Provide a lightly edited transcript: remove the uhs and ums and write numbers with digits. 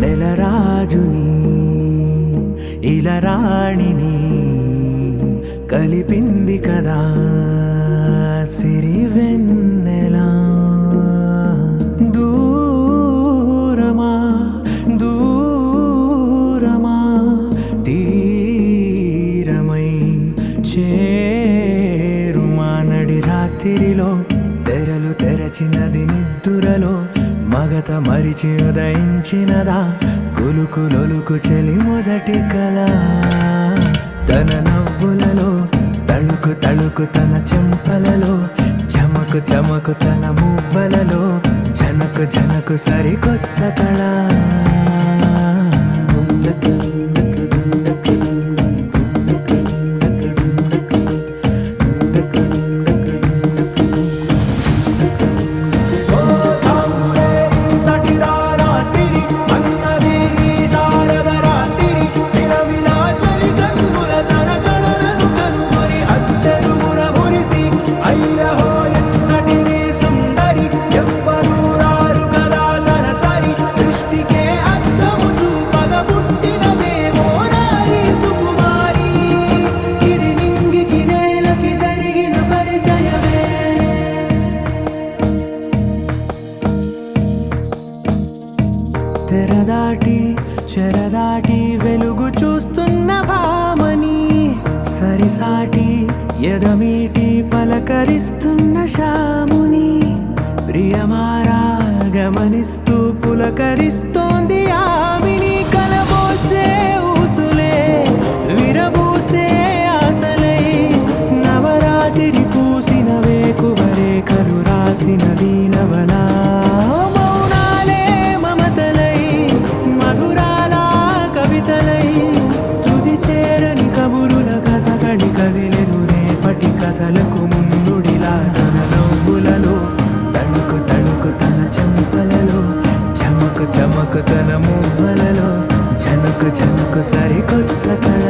నెలరాజుని ఇలరాణిని కలిపింది కదా సిరివెన్నెలా. దూరమా దూరమా తీరమై చేరుమా నడి రాత్రిలో తెరలు తెరచినది నిద్దురలో మగత మరిచి ఉదయించినదా కులుకులొలుకు చెలి మొదటి కళ. తన నవ్వులలో తళుకు తళుకు తన చెంపలలో చమకు చమకు తన మువ్వలలో జనకు జనకు సరికొత్త కళ. తెరదాటి చెరదాటి వెలుగు చూస్తున్న భామని సరిసాటి ఎదమీటి పలకరిస్తున్న శాముని ప్రియమారా గమనిస్తూ పులకరిస్తోంది ఆమిని. కలబోసే ఊసులే విరబూసే ఆశలై నవరాత్రి పూసిన వేకువరేఖలు రాసిన దీనవలా. కథలకు ముందుడిలా తన నవ్వులలో తణుకు తణుకు తన చెంపలలో చమకు చమకు తన మువ్వలలో జనకు జనకు సరికొత్త కళ.